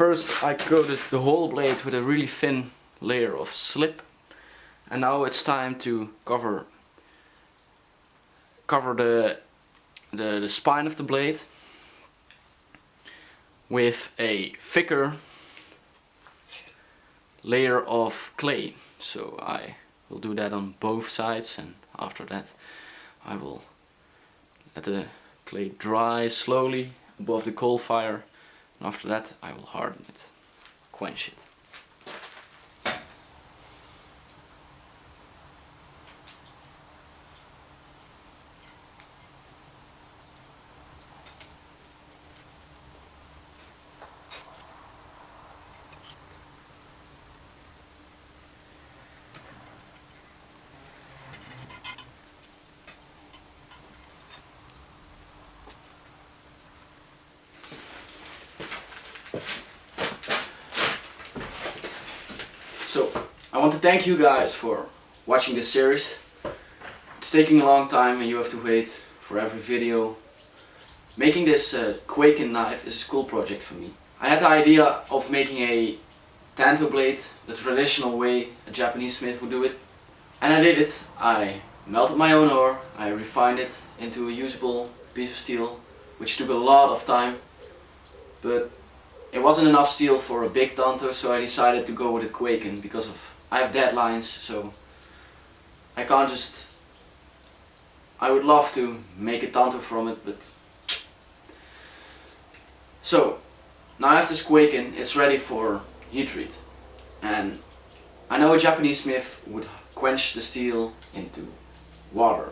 First I coated the whole blade with a really thin layer of slip, and now it's time to cover the spine of the blade with a thicker layer of clay. So I will do that on both sides, and after that I will let the clay dry slowly above the coal fire, and after that I will harden it, quench it. So, I want to thank you guys for watching this series. It's taking a long time and you have to wait for every video. Making this Kaiken knife is a school project for me. I had the idea of making a tanto blade, the traditional way a Japanese smith would do it. And I did it. I melted my own ore, I refined it into a usable piece of steel, which took a lot of time. But it wasn't enough steel for a big tanto, so I decided to go with a kwaiken because I have deadlines, so I can't just... I would love to make a tanto from it, but... So, now I have this kwaiken, it's ready for heat treat. And I know a Japanese smith would quench the steel into water.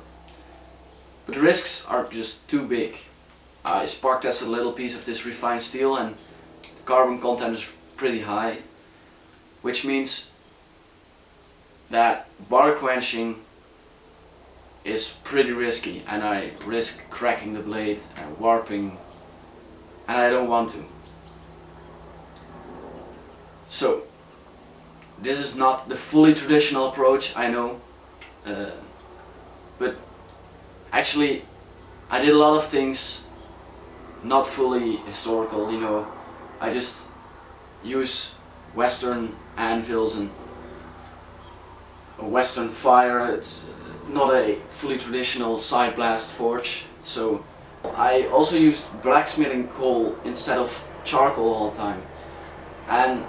But the risks are just too big. I spark tested a little piece of this refined steel and carbon content is pretty high, which means that water quenching is pretty risky, and I risk cracking the blade and warping, and I don't want to. So this is not the fully traditional approach, I know, but actually I did a lot of things not fully historical, you know. I just use Western anvils and a Western fire. It's not a fully traditional side blast forge. So I also used blacksmithing coal instead of charcoal all the time. And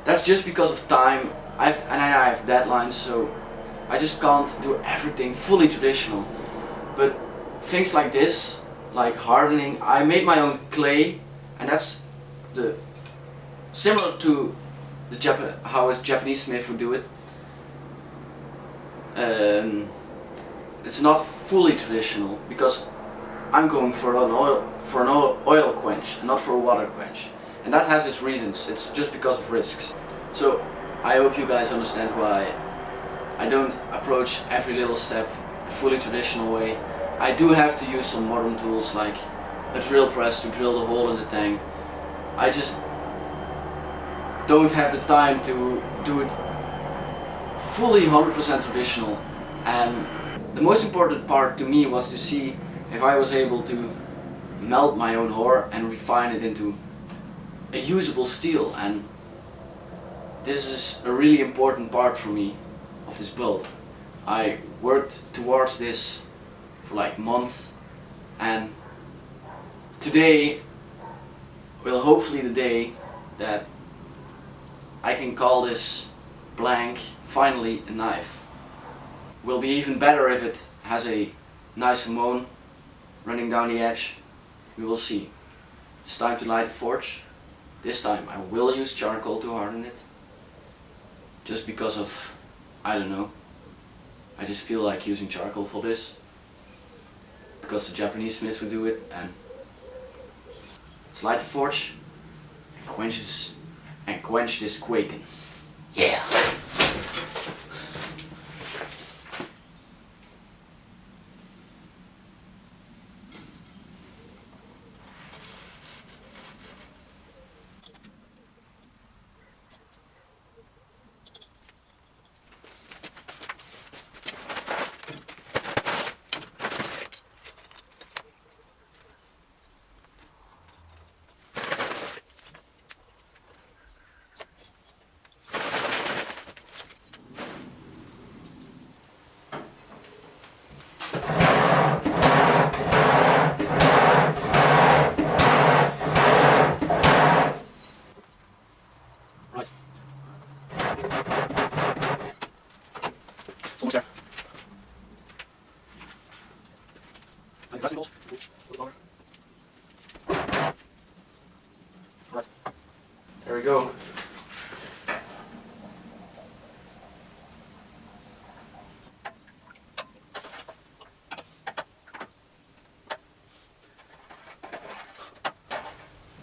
that's just because of time. I have deadlines, so I just can't do everything fully traditional. But things like this, like hardening, I made my own clay, and that's similar to how a Japanese smith would do it. It's not fully traditional because I'm going for an oil quench and not for a water quench, and that has its reasons. It's just because of risks. So I hope you guys understand why I don't approach every little step a fully traditional way. I do have to use some modern tools like a drill press to drill the hole in the tang. I just don't have the time to do it fully 100% traditional, and the most important part to me was to see if I was able to melt my own ore and refine it into a usable steel, and this is a really important part for me of this build. I worked towards this for like months, and today will hopefully the day that I can call this blank finally a knife. Will be even better if it has a nice hamon running down the edge. We will see. It's time to light the forge. This time I will use charcoal to harden it. Just because of, I don't know, I just feel like using charcoal for this. Because the Japanese smiths would do it, and let's light the forge and quench this kwaiken. Yeah! Almost there. Like pressing balls. A little lower. Right. There we go.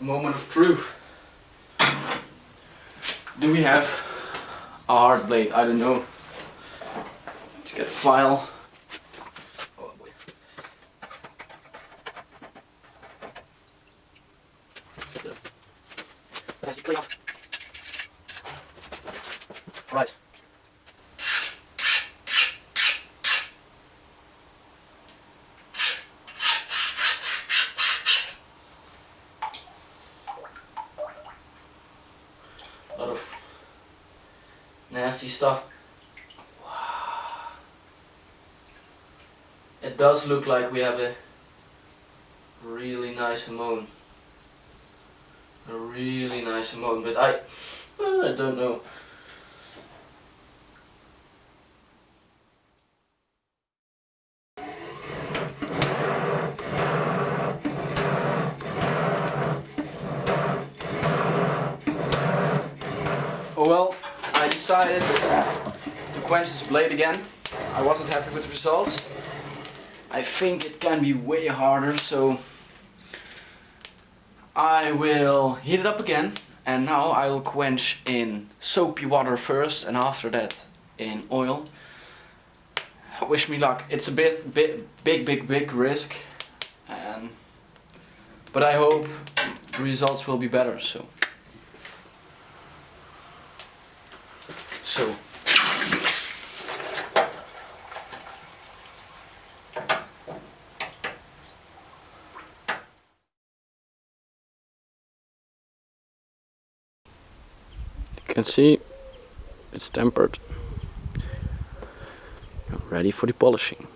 Moment of truth. Do we have a hard blade? I don't know. Let's get the file. Oh boy. Set the plastic plate off. Right. A lot of nasty stuff. Wow. It does look like we have a really nice hamon. A really nice hamon, but I don't know. Oh well, I decided to quench this blade again. I wasn't happy with the results. I think it can be way harder, so I will heat it up again, and now I will quench in soapy water first and after that in oil. Wish me luck. It's a big risk, but I hope the results will be better. So you can see it's tempered, ready for the polishing.